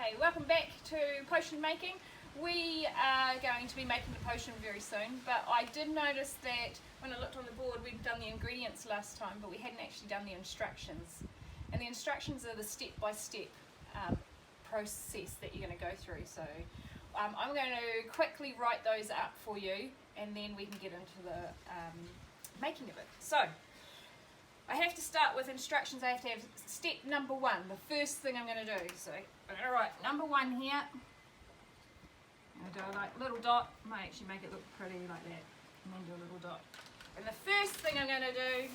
Okay, welcome back to potion making. We are going to be making the potion very soon, but I did notice that when I looked on the board we'd done the ingredients last time, but we hadn't actually done the instructions. And the instructions are the step-by-step process that you're going to go through. So I'm going to quickly write those up for you, and then we can get into the making of it. So I have to start with instructions. I have to have step number one, the first thing I'm going to do. So I'm going to write number one here. I'm going to do a little dot. I might actually make it look pretty like that, and then do a little dot. And the first thing I'm going to do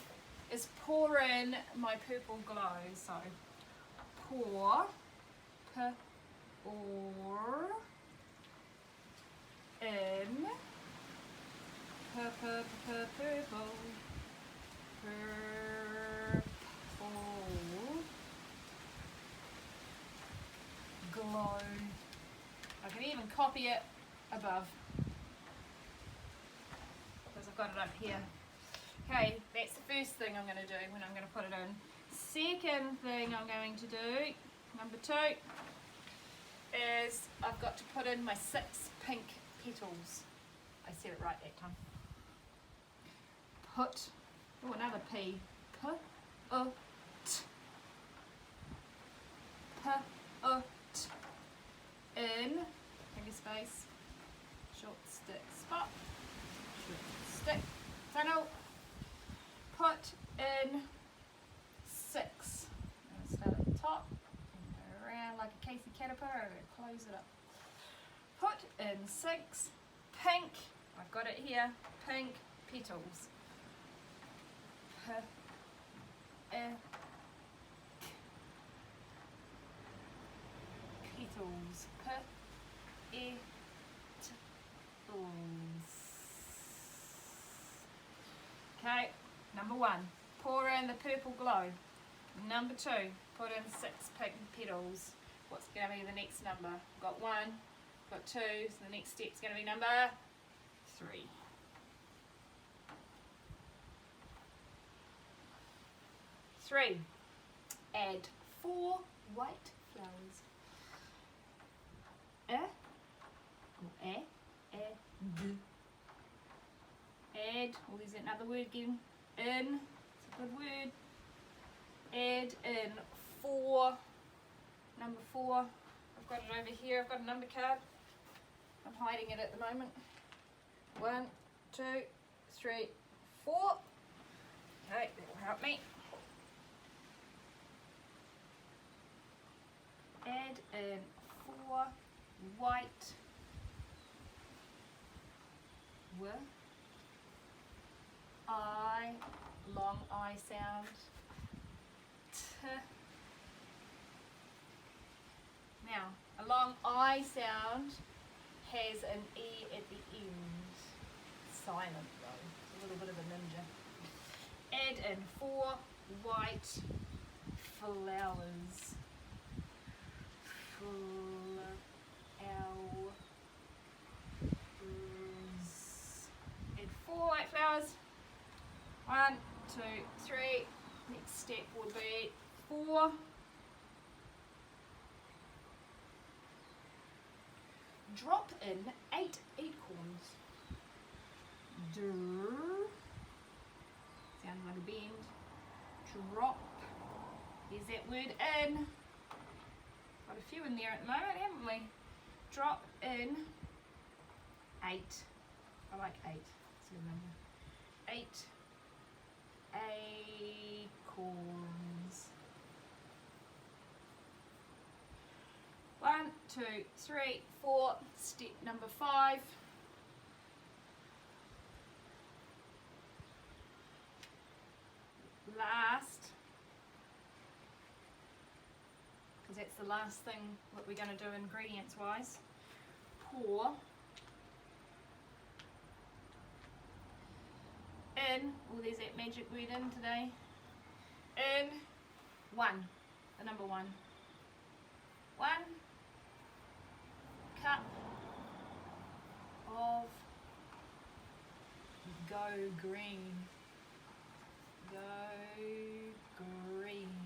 is pour in my purple glow. So pour, pour in purple, glow. I can even copy it above because I've got it up here. Okay, that's the first thing I'm going to do when I'm going to put it in. Second thing I'm going to do, number two, is I've got to put in my 6 pink petals. I said it right that time. Put, oh, another P. Put, in, finger space, short stick spot, short stick, tunnel, put in 6. I'm going to start at the top, and go around like a Casey caterpillar, I'm going to close it up. Put in 6 pink, I've got it here, pink petals. Petals. Okay, number one, pour in the purple glow. Number two, put in 6 pink petals. What's going to be the next number? Got 1, got 2, so the next step's going to be number 3. Add 4 white flowers. Add, oh, there's another word again. In, it's a good word. Add in 4, number 4. I've got it over here, I've got a number card. I'm hiding it at the moment. 1, 2, 3, 4. Okay, that will help me. Add in 4 white long I sound. Now, a long I sound has an E at the end. Silent though, it's a little bit of a ninja. Add in 4 white flowers. And 4 white flowers. 1, 2, 3. Next step would be 4. Drop in 8 acorns. Sounds like a bend. Drop. Here's that word in. Got a few in there at the moment, haven't we? Drop in 8. I like 8. Let's see the number. 8 acorns. 1, 2, 3, 4. Step number 5. Last. Because that's the last thing that we're going to do ingredients wise. Pour in, oh, there's that magic word in today, in 1, the number 1. 1 cup of Go Green. Go Green.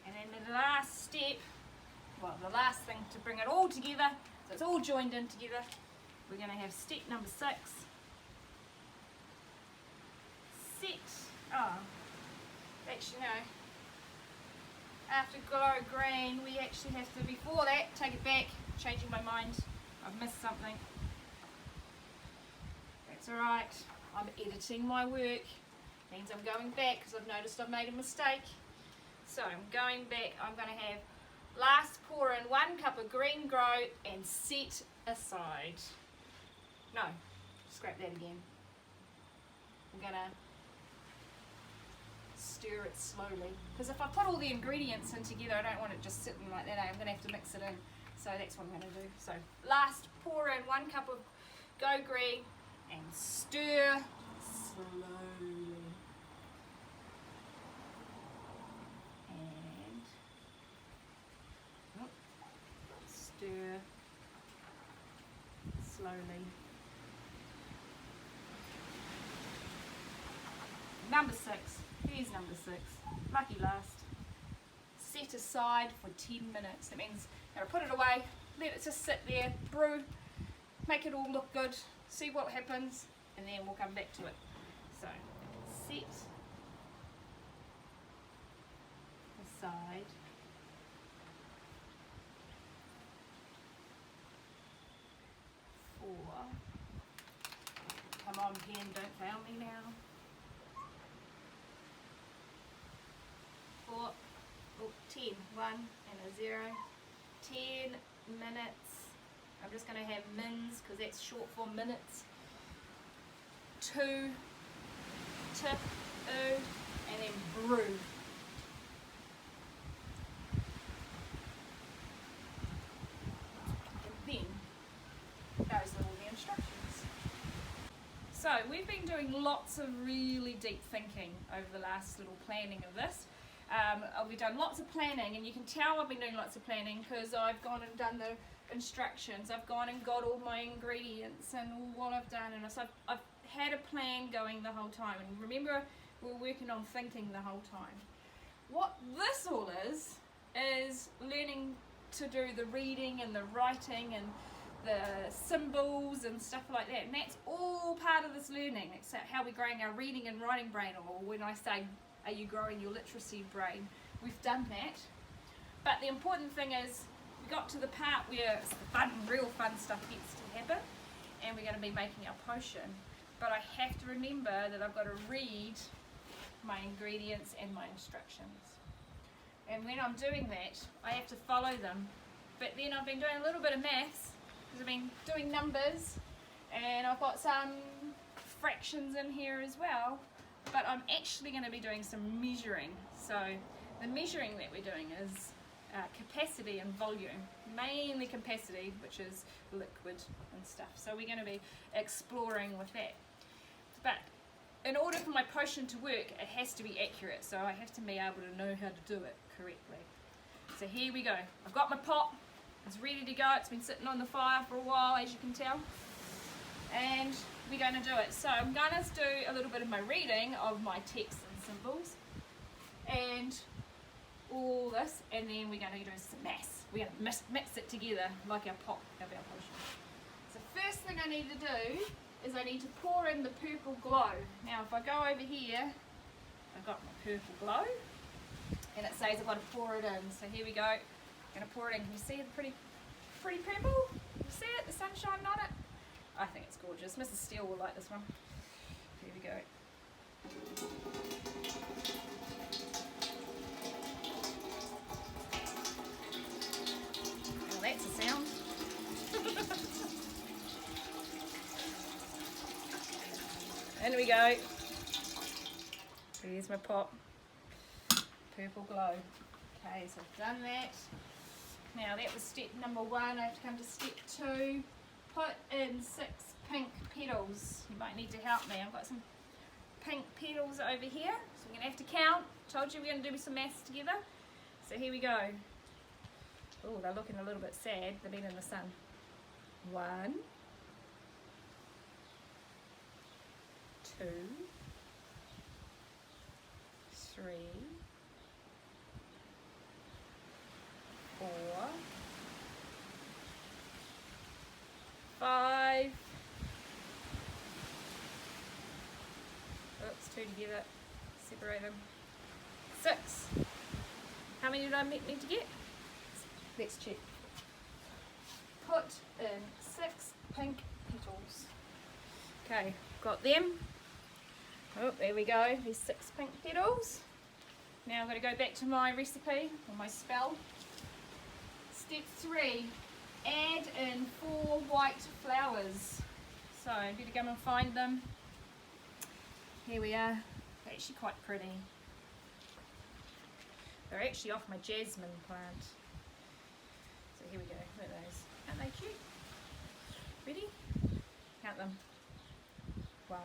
And then the last together, so it's all joined in together. We're going to have step number 6. Actually no, after glow green we actually have to, before that, take it back, changing my mind, I've missed something. That's alright, I'm editing my work, means I'm going back because I've noticed I've made a mistake. So I'm going back, I'm going to have last pour in 1 cup of green grow and set aside. No, scrap that again. I'm going to stir it slowly, because if I put all the ingredients in together I don't want it just sitting like that. I'm going to have to mix it in, so that's what I'm going to do. So last pour in 1 cup of Go Green and stir slowly. And stir slowly. Number 6. Here's number 6. Lucky last. Set aside for 10 minutes. That means I'm going to put it away, let it just sit there, brew, make it all look good, see what happens, and then we'll come back to it. So, set aside for, come on pen, don't fail me now. 10, 1 and a 0, 10 minutes. I'm just going to have mins because that's short for minutes. 2, tip, and then brew. And then those are all the instructions. So we've been doing lots of really deep thinking over the last little planning of this. We've done lots of planning, and you can tell I've been doing lots of planning because I've gone and done the instructions. I've gone and got all my ingredients and all what I've done, and so I've had a plan going the whole time. And remember, we're working on thinking the whole time. What this all is learning to do the reading and the writing and the symbols and stuff like that, and that's all part of this learning. It's how we're growing our reading and writing brain, or when I say, are you growing your literacy brain? We've done that. But the important thing is, we got to the part where it's the fun, real fun stuff gets to happen, and we're going to be making our potion. But I have to remember that I've got to read my ingredients and my instructions. And when I'm doing that, I have to follow them. But then I've been doing a little bit of maths, because I've been doing numbers, and I've got some fractions in here as well. But I'm actually going to be doing some measuring. So the measuring that we're doing is capacity and volume, mainly capacity, which is liquid and stuff. So we're going to be exploring with that. But in order for my potion to work, it has to be accurate. So I have to be able to know how to do it correctly. So here we go. I've got my pot. It's ready to go. It's been sitting on the fire for a while, as you can tell. And we're going to do it. So I'm going to do a little bit of my reading of my text and symbols and all this, and then we're going to do some maths. We're going to mix it together like our pot of our potion. So first thing I need to do is I need to pour in the purple glow. Now if I go over here, I've got my purple glow, and it says I've got to pour it in. So here we go. I'm going to pour it in. Can you see the pretty purple? You see it? The sun's shining on it? I think it's gorgeous. Mrs. Steele will like this one. Here we go. Well, that's a sound. In we go. Here's my pot. Purple glow. Okay, so I've done that. Now that was step number 1. I have to come to step 2. Put in 6 pink petals. You might need to help me. I've got some pink petals over here, so we're going to have to count. Told you we're going to do some maths together. So here we go. Oh, they're looking a little bit sad. They've been in the sun. 1, 2, 3, 4, What's 2 together? Separate them. 6. How many did I need to get? Let's check. Put in 6 pink petals. Okay, got them. Oh, there we go. There's 6 pink petals. Now I'm going to go back to my recipe, or my spell. Step 3, add in 4 white flowers. So I better go and find them. Here we are. They're actually quite pretty. They're actually off my jasmine plant. So here we go. Look at those. Aren't they cute? Ready? Count them. 1,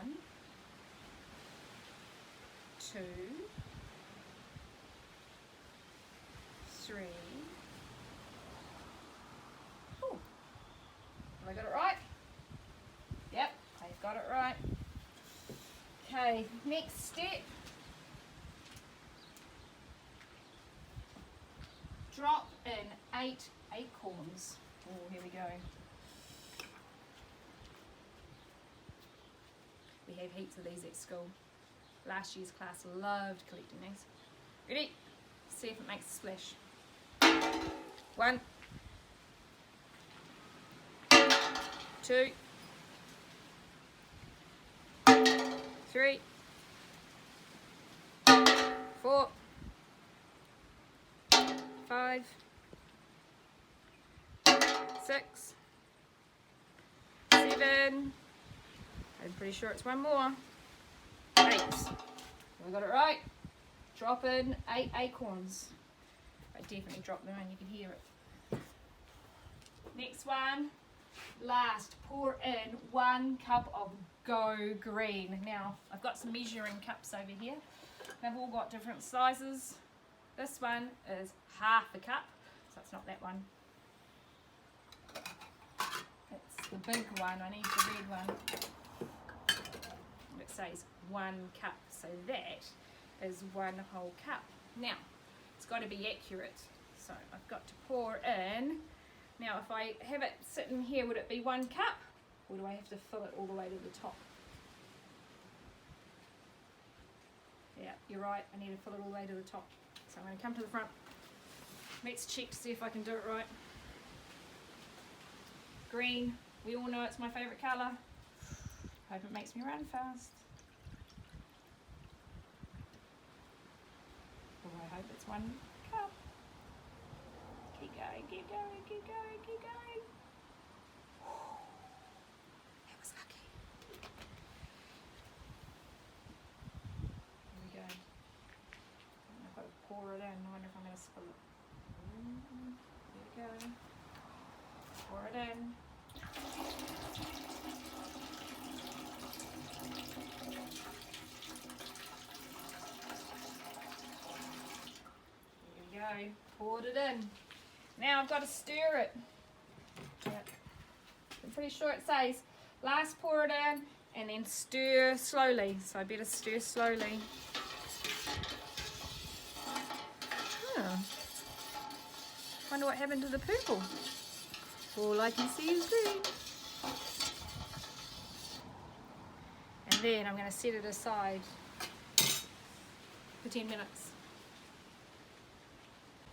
2, 3. Oh, have I got it right? Yep, I've got it right. Okay, next step. Drop in 8 acorns. Oh, here we go. We have heaps of these at school. Last year's class loved collecting these. Ready? See if it makes a splash. 1, 2, 3, 4, 5, 6, 7. I'm pretty sure it's one more. 8. We got it right. Drop in 8 acorns. I definitely dropped them in, you can hear it. Next one. Last, pour in 1 cup of Go Green. Now, I've got some measuring cups over here. They've all got different sizes. This one is half a cup, so it's not that one. It's the big one. I need the red one. It says 1 cup, so that is 1 whole cup. Now, it's got to be accurate, so I've got to pour in. Now, if I have it sitting here, would it be 1 cup, or do I have to fill it all the way to the top? Yeah, you're right, I need to fill it all the way to the top. So I'm going to come to the front. Let's check to see if I can do it right. Green, we all know it's my favourite colour. Hope it makes me run fast. Oh, I hope it's 1 cup. Keep going, keep going, keep going, keep going. That was lucky. Here we go. I've got to pour it in. I wonder if I'm going to spill it. There we go. Pour it in. There we go. Poured it in. Now I've got to stir it. Yep. I'm pretty sure it says last pour it in and then stir slowly. So I better stir slowly. Huh. Wonder what happened to the purple. All I can see is green. And then I'm going to set it aside for 10 minutes.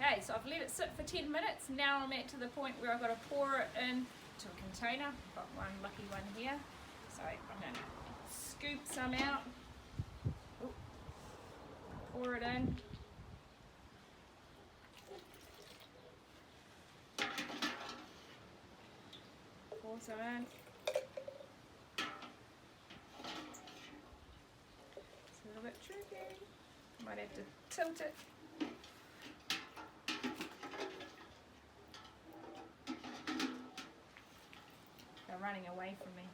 Okay, so I've let it sit for 10 minutes. Now I'm to the point where I've got to pour it in to a container. I've got one lucky one here. So I'm going to scoop some out. Ooh. Pour it in. Pour some in. It's a little bit tricky. Might have to tilt it. Running away from me.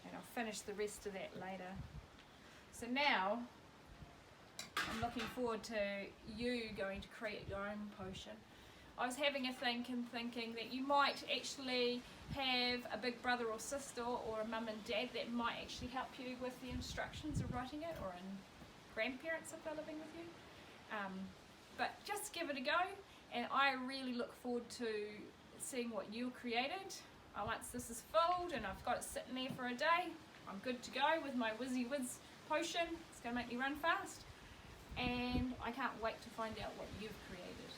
And I'll finish the rest of that later. So now I'm looking forward to you going to create your own potion. I was having a think and thinking that you might actually have a big brother or sister or a mum and dad that might actually help you with the instructions of writing it, or grandparents if they're living with you. But just give it a go, and I really look forward to seeing what you created. Once this is filled and I've got it sitting there for a day, I'm good to go with my Whizzy Whiz potion. It's going to make me run fast. And I can't wait to find out what you've created.